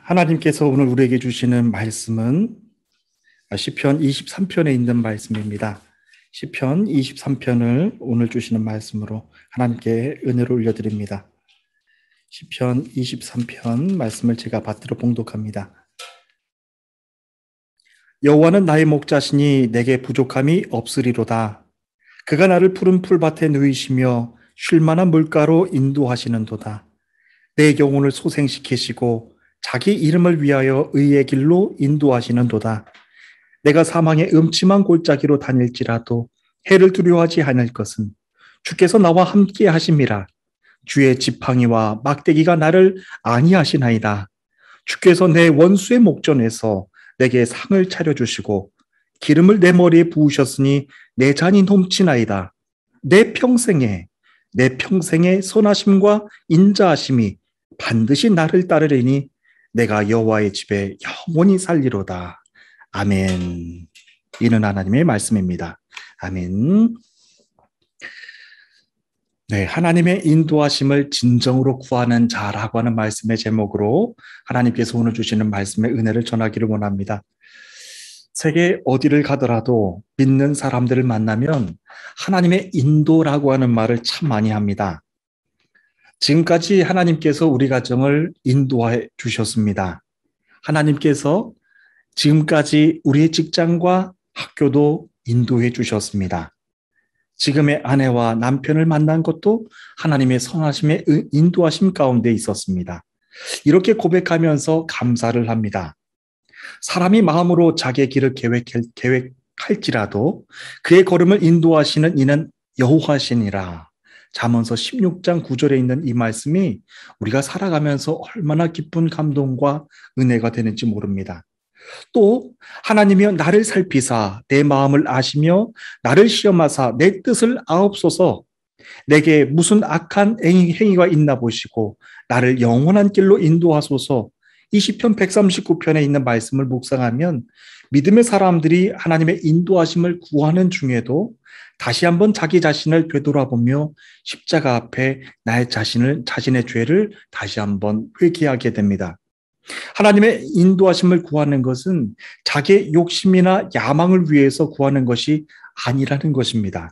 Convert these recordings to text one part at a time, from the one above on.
하나님께서 오늘 우리에게 주시는 말씀은 시편 23편에 있는 말씀입니다. 시편 23편을 오늘 주시는 말씀으로 하나님께 은혜를 올려드립니다. 시편 23편 말씀을 제가 받들어 봉독합니다. 여호와는 나의 목자시니 내게 부족함이 없으리로다. 그가 나를 푸른 풀밭에 누이시며 쉴 만한 물가로 인도하시는도다. 내 영혼을 소생시키시고 자기 이름을 위하여 의의 길로 인도하시는도다. 내가 사망의 음침한 골짜기로 다닐지라도 해를 두려워하지 않을 것은 주께서 나와 함께 하심이라. 주의 지팡이와 막대기가 나를 안위하시나이다. 주께서 내 원수의 목전에서 내게 상을 차려주시고 기름을 내 머리에 부으셨으니 내 잔이 넘치나이다. 내 평생에 선하심과 인자하심이 반드시 나를 따르리니 내가 여호와의 집에 영원히 살리로다. 아멘. 이는 하나님의 말씀입니다. 아멘. 네, 하나님의 인도하심을 진정으로 구하는 자라고 하는 말씀의 제목으로 하나님께서 오늘 주시는 말씀의 은혜를 전하기를 원합니다. 세계 어디를 가더라도 믿는 사람들을 만나면 하나님의 인도라고 하는 말을 참 많이 합니다. 지금까지 하나님께서 우리 가정을 인도해 주셨습니다. 하나님께서 지금까지 우리의 직장과 학교도 인도해 주셨습니다. 지금의 아내와 남편을 만난 것도 하나님의 선하심의 인도하심 가운데 있었습니다. 이렇게 고백하면서 감사를 합니다. 사람이 마음으로 자기의 길을 계획할지라도 그의 걸음을 인도하시는 이는 여호와시니라. 잠언서 16장 9절에 있는 이 말씀이 우리가 살아가면서 얼마나 기쁜 감동과 은혜가 되는지 모릅니다. 또 하나님이여 나를 살피사 내 마음을 아시며 나를 시험하사 내 뜻을 아옵소서. 내게 무슨 악한 행위가 있나 보시고 나를 영원한 길로 인도하소서. 이 시편 139편에 있는 말씀을 묵상하면 믿음의 사람들이 하나님의 인도하심을 구하는 중에도 다시 한번 자기 자신을 되돌아보며 십자가 앞에 자신의 죄를 다시 한번 회개하게 됩니다. 하나님의 인도하심을 구하는 것은 자기의 욕심이나 야망을 위해서 구하는 것이 아니라는 것입니다.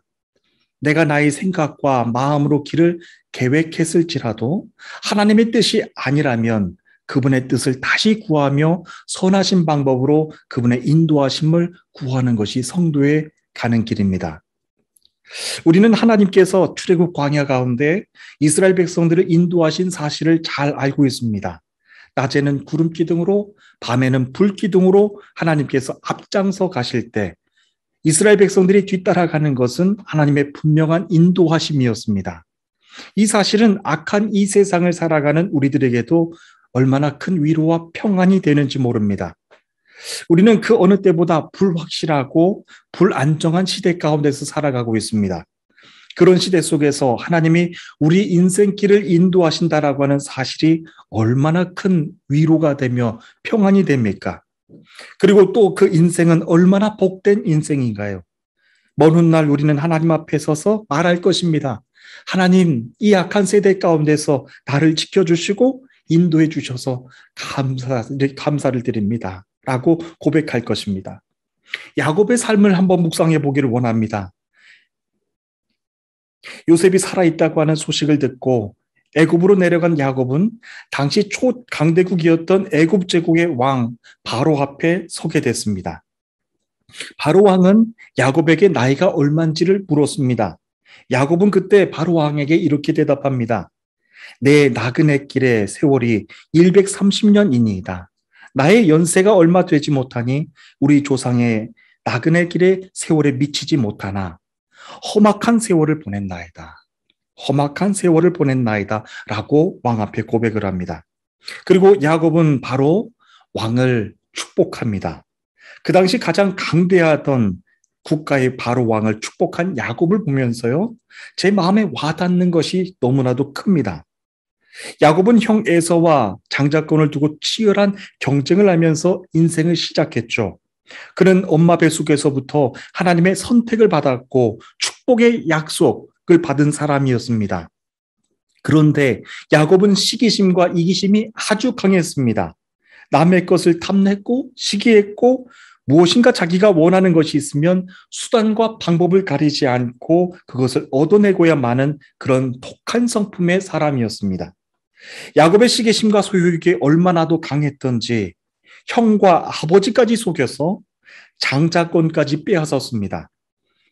내가 나의 생각과 마음으로 길을 계획했을지라도 하나님의 뜻이 아니라면 그분의 뜻을 다시 구하며 선하신 방법으로 그분의 인도하심을 구하는 것이 성도의 가는 길입니다. 우리는 하나님께서 출애굽 광야 가운데 이스라엘 백성들을 인도하신 사실을 잘 알고 있습니다. 낮에는 구름 기둥으로 밤에는 불 기둥으로 하나님께서 앞장서 가실 때 이스라엘 백성들이 뒤따라가는 것은 하나님의 분명한 인도하심이었습니다. 이 사실은 악한 이 세상을 살아가는 우리들에게도 얼마나 큰 위로와 평안이 되는지 모릅니다. 우리는 그 어느 때보다 불확실하고 불안정한 시대 가운데서 살아가고 있습니다. 그런 시대 속에서 하나님이 우리 인생길을 인도하신다라고 하는 사실이 얼마나 큰 위로가 되며 평안이 됩니까? 그리고 또 그 인생은 얼마나 복된 인생인가요? 먼 훗날 우리는 하나님 앞에 서서 말할 것입니다. 하나님, 이 악한 세대 가운데서 나를 지켜주시고 인도해 주셔서 감사를 드립니다. 라고 고백할 것입니다. 야곱의 삶을 한번 묵상해 보기를 원합니다. 요셉이 살아있다고 하는 소식을 듣고 애굽으로 내려간 야곱은 당시 초강대국이었던 애굽 제국의 왕 바로 앞에 서게 됐습니다. 바로 왕은 야곱에게 나이가 얼마인지를 물었습니다. 야곱은 그때 바로 왕에게 이렇게 대답합니다. 내 나그네 길의 세월이 130년이니이다. 나의 연세가 얼마 되지 못하니 우리 조상의 나그네 길의 세월에 미치지 못하나 험악한 세월을 보냈나이다. 험악한 세월을 보냈나이다. 라고 왕 앞에 고백을 합니다. 그리고 야곱은 바로 왕을 축복합니다. 그 당시 가장 강대하던 국가의 바로 왕을 축복한 야곱을 보면서요, 제 마음에 와닿는 것이 너무나도 큽니다. 야곱은 형 에서와 장자권을 두고 치열한 경쟁을 하면서 인생을 시작했죠. 그는 엄마 뱃속에서부터 하나님의 선택을 받았고 축복의 약속을 받은 사람이었습니다. 그런데 야곱은 시기심과 이기심이 아주 강했습니다. 남의 것을 탐냈고 시기했고 무엇인가 자기가 원하는 것이 있으면 수단과 방법을 가리지 않고 그것을 얻어내고야 마는 그런 독한 성품의 사람이었습니다. 야곱의 시기심과 소유욕이 얼마나도 강했던지 형과 아버지까지 속여서 장자권까지 빼앗았습니다.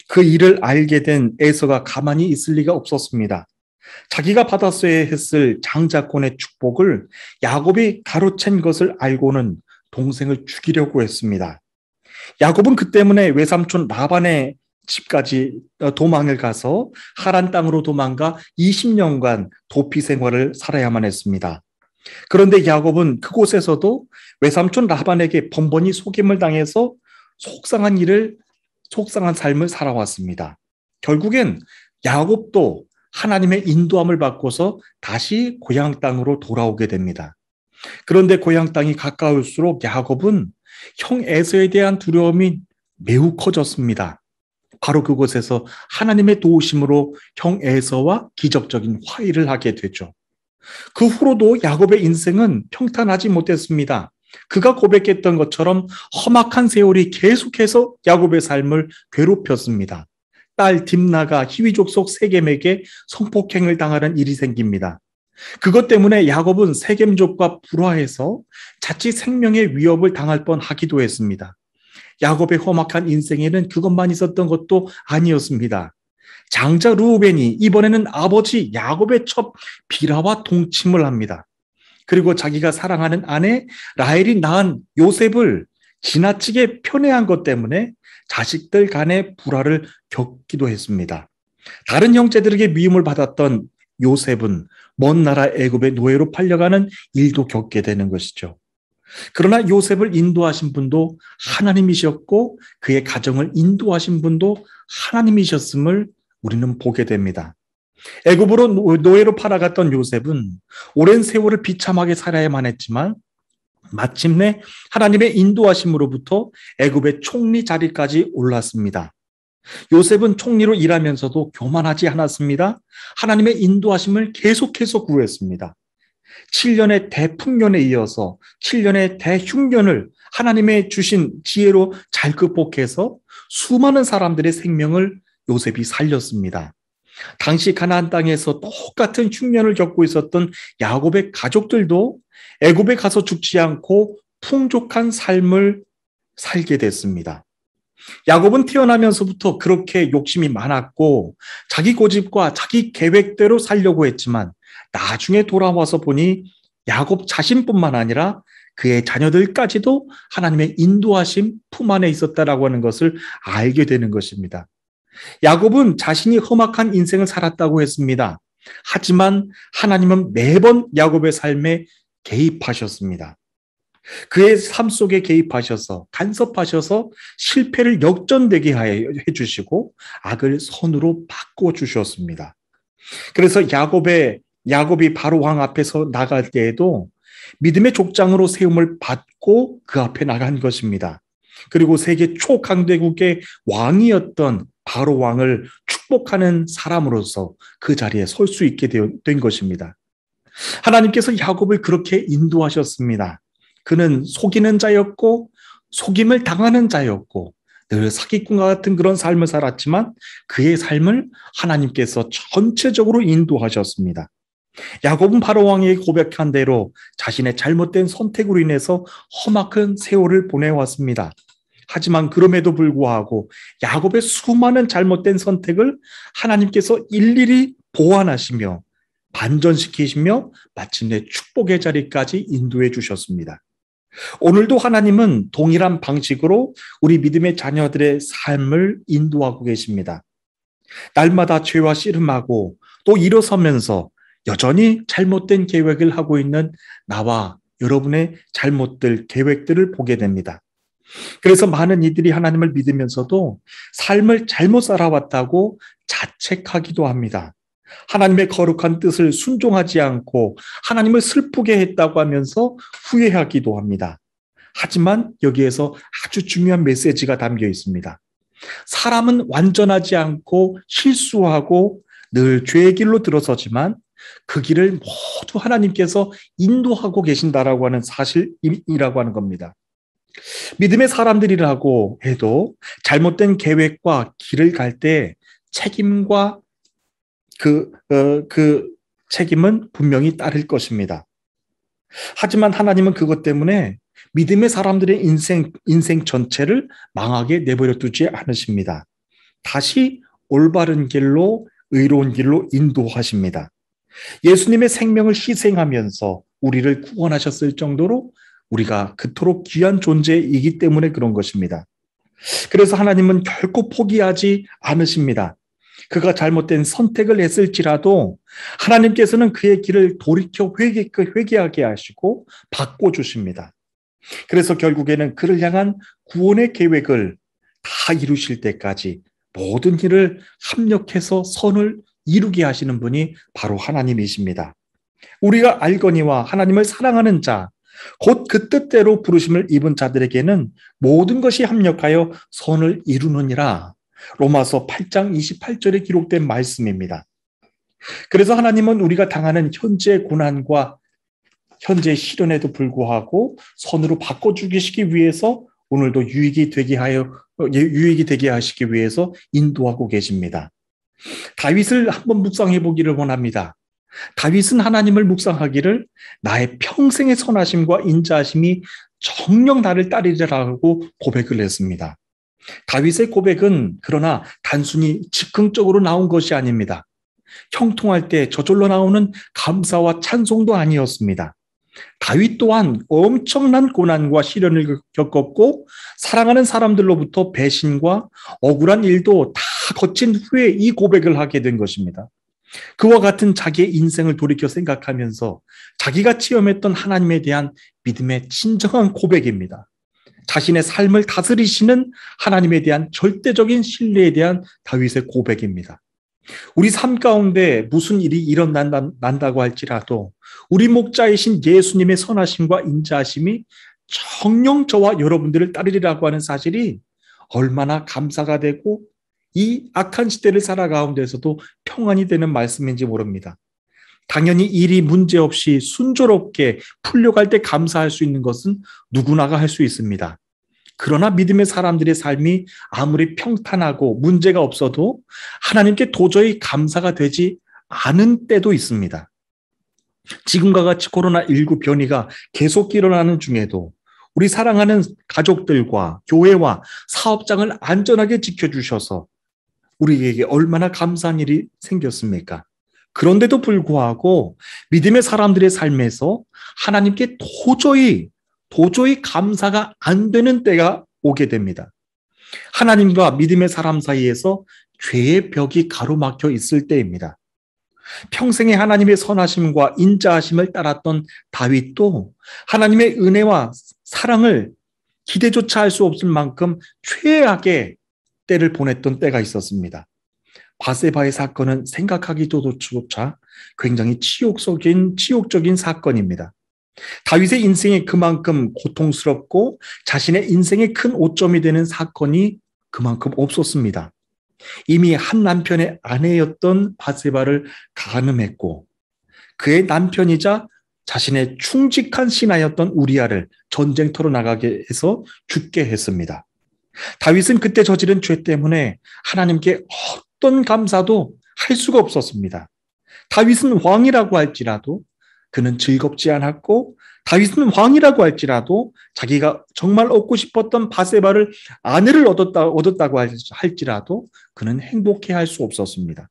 그 일을 알게 된 에서가 가만히 있을 리가 없었습니다. 자기가 받았어야 했을 장자권의 축복을 야곱이 가로챈 것을 알고는 동생을 죽이려고 했습니다. 야곱은 그 때문에 외삼촌 라반의 집까지 도망을 가서 하란 땅으로 도망가 20년간 도피 생활을 살아야만 했습니다. 그런데 야곱은 그곳에서도 외삼촌 라반에게 번번이 속임을 당해서 속상한 삶을 살아왔습니다. 결국엔 야곱도 하나님의 인도함을 받고서 다시 고향 땅으로 돌아오게 됩니다. 그런데 고향 땅이 가까울수록 야곱은 형 에서에 대한 두려움이 매우 커졌습니다. 바로 그곳에서 하나님의 도우심으로 형 에서와 기적적인 화해를 하게 되죠. 그 후로도 야곱의 인생은 평탄하지 못했습니다. 그가 고백했던 것처럼 험악한 세월이 계속해서 야곱의 삶을 괴롭혔습니다. 딸 딥나가 히위 족속 세겜에게 성폭행을 당하는 일이 생깁니다. 그것 때문에 야곱은 세겜족과 불화해서 자칫 생명의 위협을 당할 뻔하기도 했습니다. 야곱의 험악한 인생에는 그것만 있었던 것도 아니었습니다. 장자 르우벤이 이번에는 아버지 야곱의 첩 비라와 동침을 합니다. 그리고 자기가 사랑하는 아내 라헬이 낳은 요셉을 지나치게 편애한 것 때문에 자식들 간의 불화를 겪기도 했습니다. 다른 형제들에게 미움을 받았던 요셉은 먼 나라 애굽의 노예로 팔려가는 일도 겪게 되는 것이죠. 그러나 요셉을 인도하신 분도 하나님이셨고 그의 가정을 인도하신 분도 하나님이셨음을 우리는 보게 됩니다. 애굽으로 노예로 팔아갔던 요셉은 오랜 세월을 비참하게 살아야만 했지만 마침내 하나님의 인도하심으로부터 애굽의 총리 자리까지 올랐습니다. 요셉은 총리로 일하면서도 교만하지 않았습니다. 하나님의 인도하심을 계속해서 구했습니다. 7년의 대풍년에 이어서 7년의 대흉년을 하나님의 주신 지혜로 잘 극복해서 수많은 사람들의 생명을 요셉이 살렸습니다. 당시 가나안 땅에서 똑같은 흉년을 겪고 있었던 야곱의 가족들도 애굽에 가서 죽지 않고 풍족한 삶을 살게 됐습니다. 야곱은 태어나면서부터 그렇게 욕심이 많았고 자기 고집과 자기 계획대로 살려고 했지만 나중에 돌아와서 보니 야곱 자신뿐만 아니라 그의 자녀들까지도 하나님의 인도하심 품 안에 있었다라고 하는 것을 알게 되는 것입니다. 야곱은 자신이 험악한 인생을 살았다고 했습니다. 하지만 하나님은 매번 야곱의 삶에 개입하셨습니다. 그의 삶 속에 개입하셔서 간섭하셔서 실패를 역전되게 해주시고 악을 선으로 바꿔주셨습니다. 그래서 야곱이 바로 왕 앞에서 나갈 때에도 믿음의 족장으로 세움을 받고 그 앞에 나간 것입니다. 그리고 세계 초강대국의 왕이었던 바로 왕을 축복하는 사람으로서 그 자리에 설 수 있게 된 것입니다. 하나님께서 야곱을 그렇게 인도하셨습니다. 그는 속이는 자였고 속임을 당하는 자였고 늘 사기꾼과 같은 그런 삶을 살았지만 그의 삶을 하나님께서 전체적으로 인도하셨습니다. 야곱은 바로 왕에게 고백한 대로 자신의 잘못된 선택으로 인해서 험악한 세월을 보내왔습니다. 하지만 그럼에도 불구하고 야곱의 수많은 잘못된 선택을 하나님께서 일일이 보완하시며 반전시키시며 마침내 축복의 자리까지 인도해 주셨습니다. 오늘도 하나님은 동일한 방식으로 우리 믿음의 자녀들의 삶을 인도하고 계십니다. 날마다 죄와 씨름하고 또 일어서면서 여전히 잘못된 계획을 하고 있는 나와 여러분의 잘못들, 계획들을 보게 됩니다. 그래서 많은 이들이 하나님을 믿으면서도 삶을 잘못 살아왔다고 자책하기도 합니다. 하나님의 거룩한 뜻을 순종하지 않고 하나님을 슬프게 했다고 하면서 후회하기도 합니다. 하지만 여기에서 아주 중요한 메시지가 담겨 있습니다. 사람은 완전하지 않고 실수하고 늘 죄의 길로 들어서지만 그 길을 모두 하나님께서 인도하고 계신다라고 하는 사실이라고 하는 겁니다. 믿음의 사람들이라고 해도 잘못된 계획과 길을 갈 때 책임과 그 책임은 분명히 따를 것입니다. 하지만 하나님은 그것 때문에 믿음의 사람들의 인생 전체를 망하게 내버려 두지 않으십니다. 다시 올바른 길로, 의로운 길로 인도하십니다. 예수님의 생명을 희생하면서 우리를 구원하셨을 정도로 우리가 그토록 귀한 존재이기 때문에 그런 것입니다. 그래서 하나님은 결코 포기하지 않으십니다. 그가 잘못된 선택을 했을지라도 하나님께서는 그의 길을 돌이켜 회개하게 하시고 바꿔주십니다. 그래서 결국에는 그를 향한 구원의 계획을 다 이루실 때까지 모든 일을 합력해서 선을 이루게 하시는 분이 바로 하나님이십니다. 우리가 알거니와 하나님을 사랑하는 자, 곧 그 뜻대로 부르심을 입은 자들에게는 모든 것이 합력하여 선을 이루느니라. 로마서 8장 28절에 기록된 말씀입니다. 그래서 하나님은 우리가 당하는 현재 고난과 현재 시련에도 불구하고 선으로 바꿔주시기 위해서 오늘도 유익이 되게 하시기 위해서 인도하고 계십니다. 다윗을 한번 묵상해 보기를 원합니다. 다윗은 하나님을 묵상하기를 나의 평생의 선하심과 인자하심이 정녕 나를 따르리라고 고백을 했습니다. 다윗의 고백은 그러나 단순히 즉흥적으로 나온 것이 아닙니다. 형통할 때 저절로 나오는 감사와 찬송도 아니었습니다. 다윗 또한 엄청난 고난과 시련을 겪었고 사랑하는 사람들로부터 배신과 억울한 일도 다 거친 후에 이 고백을 하게 된 것입니다. 그와 같은 자기의 인생을 돌이켜 생각하면서 자기가 체험했던 하나님에 대한 믿음의 진정한 고백입니다. 자신의 삶을 다스리시는 하나님에 대한 절대적인 신뢰에 대한 다윗의 고백입니다. 우리 삶 가운데 무슨 일이 일어난다고 할지라도 우리 목자이신 예수님의 선하심과 인자하심이 정녕 저와 여러분들을 따르리라고 하는 사실이 얼마나 감사가 되고 이 악한 시대를 살아가운데서도 평안이 되는 말씀인지 모릅니다. 당연히 일이 문제없이 순조롭게 풀려갈 때 감사할 수 있는 것은 누구나가 할 수 있습니다. 그러나 믿음의 사람들의 삶이 아무리 평탄하고 문제가 없어도 하나님께 도저히 감사가 되지 않은 때도 있습니다. 지금과 같이 코로나19 변이가 계속 일어나는 중에도 우리 사랑하는 가족들과 교회와 사업장을 안전하게 지켜주셔서 우리에게 얼마나 감사한 일이 생겼습니까? 그런데도 불구하고 믿음의 사람들의 삶에서 하나님께 도저히 감사가 안 되는 때가 오게 됩니다. 하나님과 믿음의 사람 사이에서 죄의 벽이 가로막혀 있을 때입니다. 평생에 하나님의 선하심과 인자하심을 따랐던 다윗도 하나님의 은혜와 사랑을 기대조차 할 수 없을 만큼 최악의 때를 보냈던 때가 있었습니다. 바세바의 사건은 생각하기조차 굉장히 치욕적인 사건입니다. 다윗의 인생에 그만큼 고통스럽고 자신의 인생에 큰 오점이 되는 사건이 그만큼 없었습니다. 이미 한 남편의 아내였던 바세바를 간음했고 그의 남편이자 자신의 충직한 신하였던 우리아를 전쟁터로 나가게 해서 죽게 했습니다. 다윗은 그때 저지른 죄 때문에 하나님께 어떤 감사도 할 수가 없었습니다. 다윗은 왕이라고 할지라도 그는 즐겁지 않았고 다윗은 왕이라고 할지라도 자기가 정말 얻고 싶었던 바세바를 아내를 얻었다고 할지라도 그는 행복해할 수 없었습니다.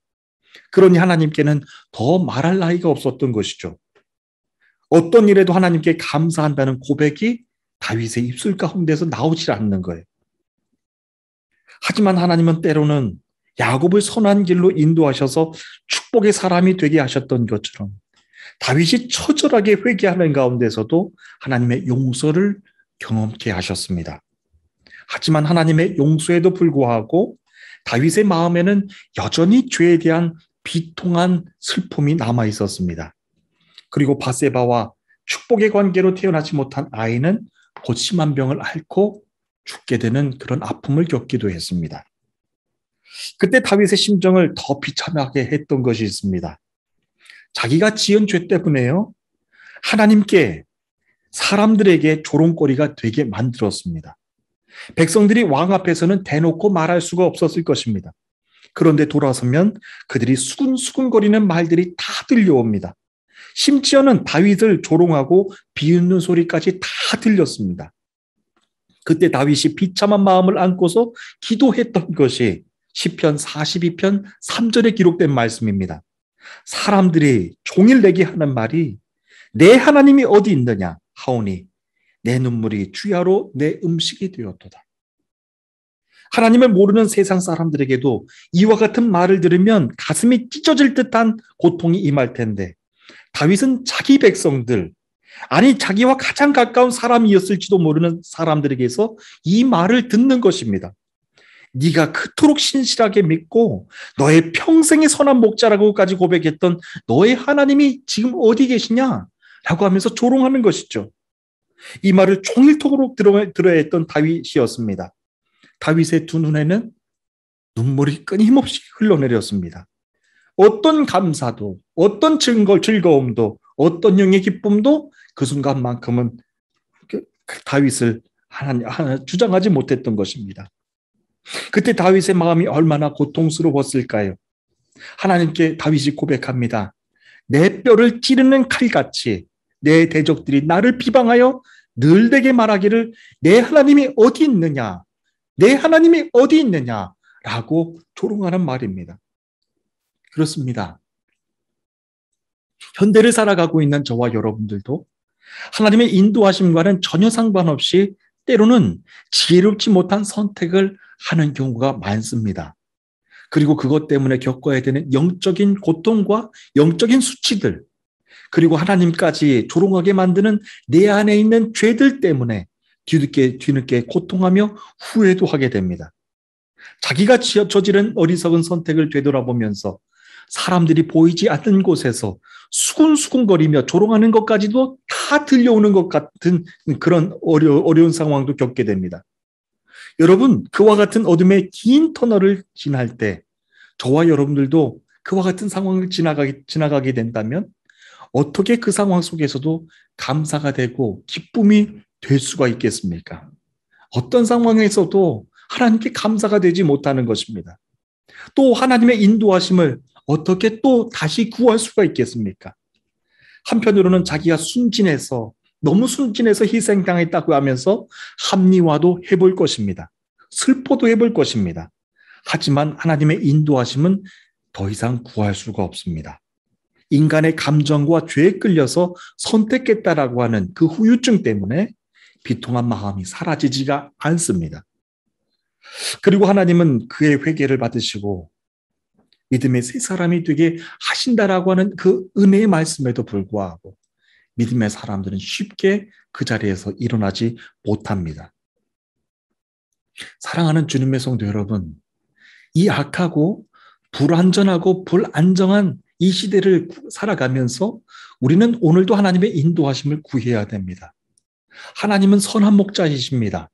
그러니 하나님께는 더 말할 나위가 없었던 것이죠. 어떤 일에도 하나님께 감사한다는 고백이 다윗의 입술 가운데서 나오지 않는 거예요. 하지만 하나님은 때로는 야곱을 선한 길로 인도하셔서 축복의 사람이 되게 하셨던 것처럼 다윗이 처절하게 회개하는 가운데서도 하나님의 용서를 경험케 하셨습니다. 하지만 하나님의 용서에도 불구하고 다윗의 마음에는 여전히 죄에 대한 비통한 슬픔이 남아 있었습니다. 그리고 바세바와 축복의 관계로 태어나지 못한 아이는 곧 심한 병을 앓고 죽게 되는 그런 아픔을 겪기도 했습니다. 그때 다윗의 심정을 더 비참하게 했던 것이 있습니다. 자기가 지은 죄 때문에요. 하나님께 사람들에게 조롱거리가 되게 만들었습니다. 백성들이 왕 앞에서는 대놓고 말할 수가 없었을 것입니다. 그런데 돌아서면 그들이 수군수군거리는 말들이 다 들려옵니다. 심지어는 다윗을 조롱하고 비웃는 소리까지 다 들렸습니다. 그때 다윗이 비참한 마음을 안고서 기도했던 것이 시편 42편 3절에 기록된 말씀입니다. 사람들이 종일 내게 하는 말이 내 하나님이 어디 있느냐 하오니 내 눈물이 주야로 내 음식이 되었도다. 하나님을 모르는 세상 사람들에게도 이와 같은 말을 들으면 가슴이 찢어질 듯한 고통이 임할 텐데 다윗은 자기 백성들, 아니 자기와 가장 가까운 사람이었을지도 모르는 사람들에게서 이 말을 듣는 것입니다. 네가 그토록 신실하게 믿고 너의 평생의 선한 목자라고까지 고백했던 너의 하나님이 지금 어디 계시냐? 라고 하면서 조롱하는 것이죠. 이 말을 종일토록 들어야 했던 다윗이었습니다. 다윗의 두 눈에는 눈물이 끊임없이 흘러내렸습니다. 어떤 감사도, 어떤 즐거움도, 어떤 영의 기쁨도 그 순간만큼은 다윗을 하나 주장하지 못했던 것입니다. 그때 다윗의 마음이 얼마나 고통스러웠을까요? 하나님께 다윗이 고백합니다. 내 뼈를 찌르는 칼같이 내 대적들이 나를 비방하여 늘 내게 말하기를 내 하나님이 어디 있느냐? 내 하나님이 어디 있느냐? 라고 조롱하는 말입니다. 그렇습니다. 현대를 살아가고 있는 저와 여러분들도 하나님의 인도하심과는 전혀 상관없이 때로는 지혜롭지 못한 선택을 하는 경우가 많습니다. 그리고 그것 때문에 겪어야 되는 영적인 고통과 영적인 수치들, 그리고 하나님까지 조롱하게 만드는 내 안에 있는 죄들 때문에 뒤늦게 고통하며 후회도 하게 됩니다. 자기가 저지른 어리석은 선택을 되돌아보면서 사람들이 보이지 않는 곳에서 수군수군거리며 조롱하는 것까지도 다 들려오는 것 같은 그런 어려운 상황도 겪게 됩니다. 여러분, 그와 같은 어둠의 긴 터널을 지날 때 저와 여러분들도 그와 같은 상황을 지나가게 된다면 어떻게 그 상황 속에서도 감사가 되고 기쁨이 될 수가 있겠습니까? 어떤 상황에서도 하나님께 감사가 되지 못하는 것입니다. 또 하나님의 인도하심을 어떻게 또 다시 구할 수가 있겠습니까? 한편으로는 자기가 너무 순진해서 희생당했다고 하면서 합리화도 해볼 것입니다. 슬퍼도 해볼 것입니다. 하지만 하나님의 인도하심은 더 이상 구할 수가 없습니다. 인간의 감정과 죄에 끌려서 선택했다라고 하는 그 후유증 때문에 비통한 마음이 사라지지가 않습니다. 그리고 하나님은 그의 회개를 받으시고 믿음의 새 사람이 되게 하신다라고 하는 그 은혜의 말씀에도 불구하고 믿음의 사람들은 쉽게 그 자리에서 일어나지 못합니다. 사랑하는 주님의 성도 여러분, 이 악하고 불완전하고 불안정한 이 시대를 살아가면서 우리는 오늘도 하나님의 인도하심을 구해야 됩니다. 하나님은 선한 목자이십니다.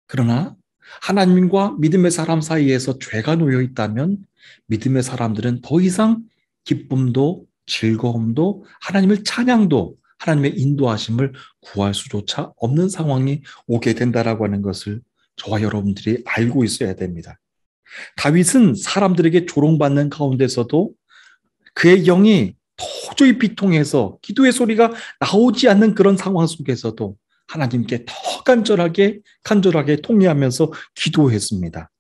그러나 하나님과 믿음의 사람 사이에서 죄가 놓여 있다면 믿음의 사람들은 더 이상 기쁨도 즐거움도 하나님의 찬양도 하나님의 인도하심을 구할 수조차 없는 상황이 오게 된다라고 하는 것을 저와 여러분들이 알고 있어야 됩니다. 다윗은 사람들에게 조롱받는 가운데서도 그의 영이 도저히 비통해서 기도의 소리가 나오지 않는 그런 상황 속에서도 하나님께 더 간절하게 통회하면서 기도했습니다.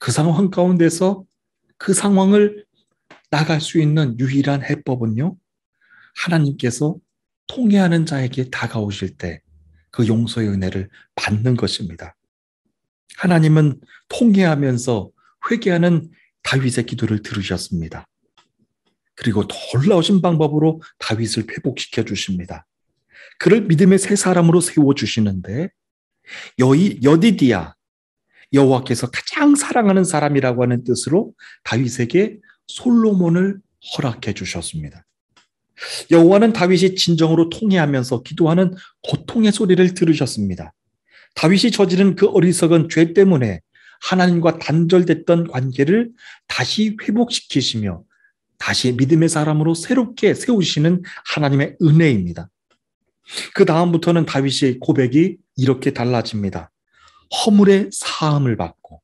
그 상황 가운데서 그 상황을 나갈 수 있는 유일한 해법은요, 하나님께서 통회하는 자에게 다가오실 때 그 용서의 은혜를 받는 것입니다. 하나님은 통회하면서 회개하는 다윗의 기도를 들으셨습니다. 그리고 놀라우신 방법으로 다윗을 회복시켜 주십니다. 그를 믿음의 새 사람으로 세워주시는데 여디디야, 여호와께서 가장 사랑하는 사람이라고 하는 뜻으로 다윗에게 솔로몬을 허락해 주셨습니다. 여호와는 다윗이 진정으로 통회하면서 기도하는 고통의 소리를 들으셨습니다. 다윗이 저지른 그 어리석은 죄 때문에 하나님과 단절됐던 관계를 다시 회복시키시며 다시 믿음의 사람으로 새롭게 세우시는 하나님의 은혜입니다. 그 다음부터는 다윗의 고백이 이렇게 달라집니다. 허물의 사함을 받고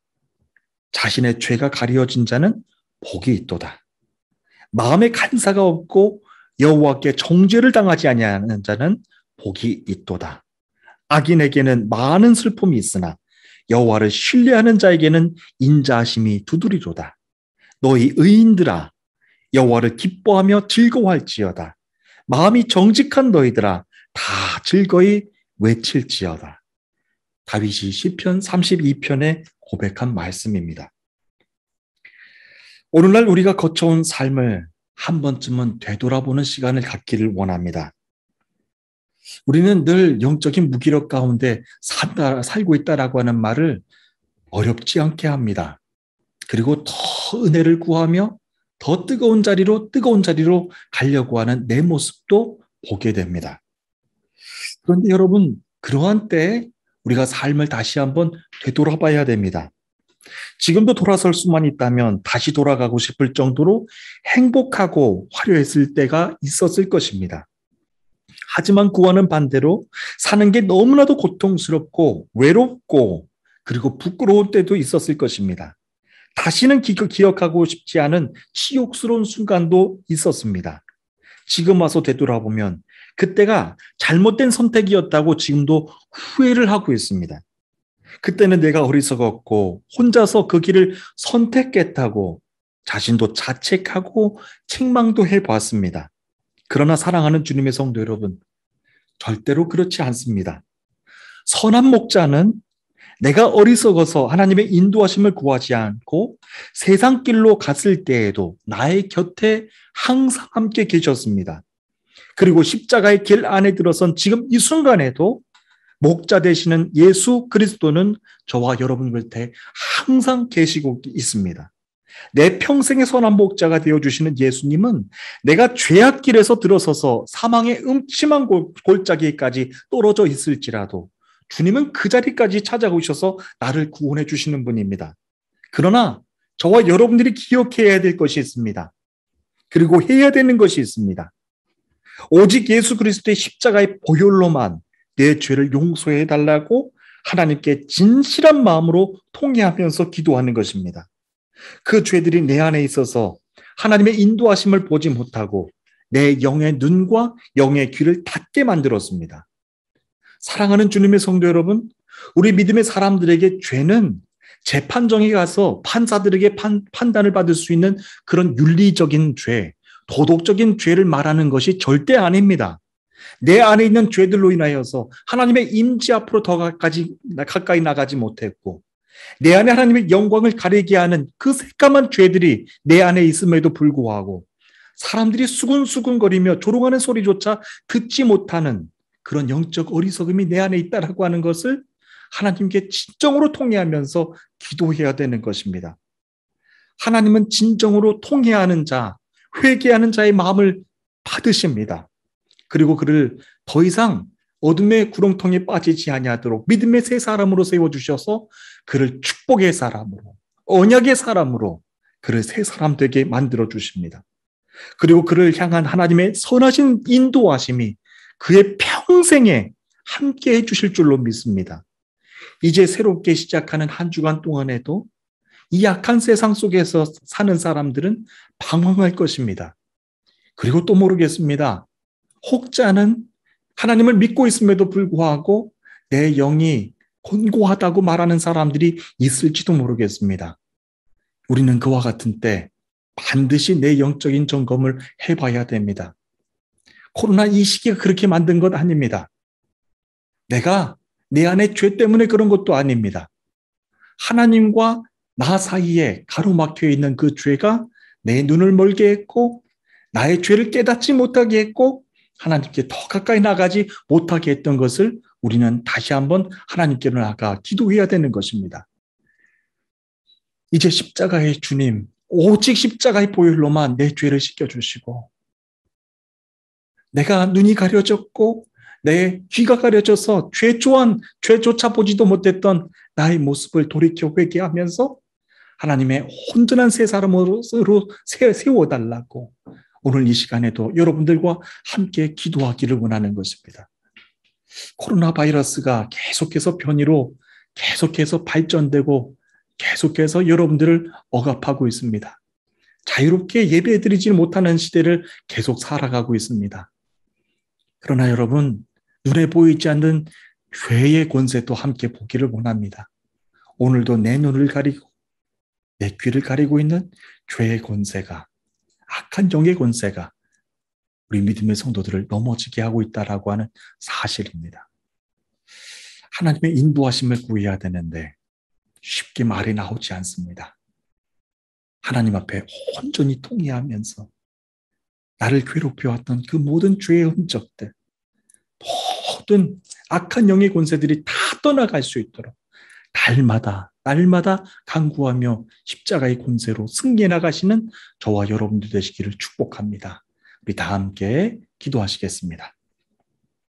자신의 죄가 가려진 자는 복이 있도다. 마음에 간사가 없고 여호와께 정죄를 당하지 아니하는 자는 복이 있도다. 악인에게는 많은 슬픔이 있으나 여호와를 신뢰하는 자에게는 인자하심이 두드리로다. 너희 의인들아 여호와를 기뻐하며 즐거워할지어다. 마음이 정직한 너희들아 다 즐거이 외칠지어다. 다윗이 시편 32편에 고백한 말씀입니다. 오늘날 우리가 거쳐온 삶을 한 번쯤은 되돌아보는 시간을 갖기를 원합니다. 우리는 늘 영적인 무기력 가운데 살고 있다라고 하는 말을 어렵지 않게 합니다. 그리고 더 은혜를 구하며 더 뜨거운 자리로 가려고 하는 내 모습도 보게 됩니다. 그런데 여러분, 그러한 때에 우리가 삶을 다시 한번 되돌아봐야 됩니다. 지금도 돌아설 수만 있다면 다시 돌아가고 싶을 정도로 행복하고 화려했을 때가 있었을 것입니다. 하지만 그와는 반대로 사는 게 너무나도 고통스럽고 외롭고 그리고 부끄러운 때도 있었을 것입니다. 다시는 기억하고 싶지 않은 치욕스러운 순간도 있었습니다. 지금 와서 되돌아보면 그때가 잘못된 선택이었다고 지금도 후회를 하고 있습니다. 그때는 내가 어리석었고 혼자서 그 길을 선택했다고 자신도 자책하고 책망도 해봤습니다. 그러나 사랑하는 주님의 성도 여러분, 절대로 그렇지 않습니다. 선한 목자는 내가 어리석어서 하나님의 인도하심을 구하지 않고 세상 길로 갔을 때에도 나의 곁에 항상 함께 계셨습니다. 그리고 십자가의 길 안에 들어선 지금 이 순간에도 목자 되시는 예수 그리스도는 저와 여러분 곁에 항상 계시고 있습니다. 내 평생의 선한 목자가 되어주시는 예수님은 내가 죄악길에서 들어서서 사망의 음침한 골짜기까지 떨어져 있을지라도 주님은 그 자리까지 찾아오셔서 나를 구원해 주시는 분입니다. 그러나 저와 여러분들이 기억해야 될 것이 있습니다. 그리고 해야 되는 것이 있습니다. 오직 예수 그리스도의 십자가의 보혈로만 내 죄를 용서해 달라고 하나님께 진실한 마음으로 통회하면서 기도하는 것입니다. 그 죄들이 내 안에 있어서 하나님의 인도하심을 보지 못하고 내 영의 눈과 영의 귀를 닫게 만들었습니다. 사랑하는 주님의 성도 여러분, 우리 믿음의 사람들에게 죄는 재판정에 가서 판사들에게 판단을 받을 수 있는 그런 윤리적인 죄, 도덕적인 죄를 말하는 것이 절대 아닙니다. 내 안에 있는 죄들로 인하여서 하나님의 임재 앞으로 더 가까이 나가지 못했고 내 안에 하나님의 영광을 가리게 하는 그 새까만 죄들이 내 안에 있음에도 불구하고 사람들이 수군수군거리며 조롱하는 소리조차 듣지 못하는 그런 영적 어리석음이 내 안에 있다라고 하는 것을 하나님께 진정으로 통회하면서 기도해야 되는 것입니다. 하나님은 진정으로 통회하는 자, 회개하는 자의 마음을 받으십니다. 그리고 그를 더 이상 어둠의 구렁텅이에 빠지지 아니하도록 믿음의 새 사람으로 세워주셔서 그를 축복의 사람으로, 언약의 사람으로 그를 새 사람 되게 만들어 주십니다. 그리고 그를 향한 하나님의 선하신 인도하심이 그의 평생에 함께 해주실 줄로 믿습니다. 이제 새롭게 시작하는 한 주간 동안에도 이 악한 세상 속에서 사는 사람들은 방황할 것입니다. 그리고 또 모르겠습니다. 혹자는 하나님을 믿고 있음에도 불구하고 내 영이 곤고하다고 말하는 사람들이 있을지도 모르겠습니다. 우리는 그와 같은 때 반드시 내 영적인 점검을 해봐야 됩니다. 코로나 이 시기가 그렇게 만든 것 아닙니다. 내가 내 안에 죄 때문에 그런 것도 아닙니다. 하나님과 나 사이에 가로막혀 있는 그 죄가 내 눈을 멀게 했고 나의 죄를 깨닫지 못하게 했고 하나님께 더 가까이 나가지 못하게 했던 것을 우리는 다시 한번 하나님께로 나가 기도해야 되는 것입니다. 이제 십자가의 주님, 오직 십자가의 보혈로만 내 죄를 씻겨주시고 내가 눈이 가려졌고 내 귀가 가려져서 죄조차 보지도 못했던 나의 모습을 돌이켜 회개하면서 하나님의 온전한 새 사람으로 세워달라고 오늘 이 시간에도 여러분들과 함께 기도하기를 원하는 것입니다. 코로나 바이러스가 계속해서 변이로 계속해서 발전되고 계속해서 여러분들을 억압하고 있습니다. 자유롭게 예배드리지 못하는 시대를 계속 살아가고 있습니다. 그러나 여러분, 눈에 보이지 않는 죄의 권세도 함께 보기를 원합니다. 오늘도 내 눈을 가리고 내 귀를 가리고 있는 죄의 권세가, 악한 영의 권세가 우리 믿음의 성도들을 넘어지게 하고 있다라고 하는 사실입니다. 하나님의 인도하심을 구해야 되는데 쉽게 말이 나오지 않습니다. 하나님 앞에 온전히 통회하면서 나를 괴롭혀왔던 그 모든 죄의 흔적들, 모든 악한 영의 권세들이 다 떠나갈 수 있도록 날마다 간구하며 십자가의 권세로 승리해 나가시는 저와 여러분들 되시기를 축복합니다. 우리 다 함께 기도하시겠습니다.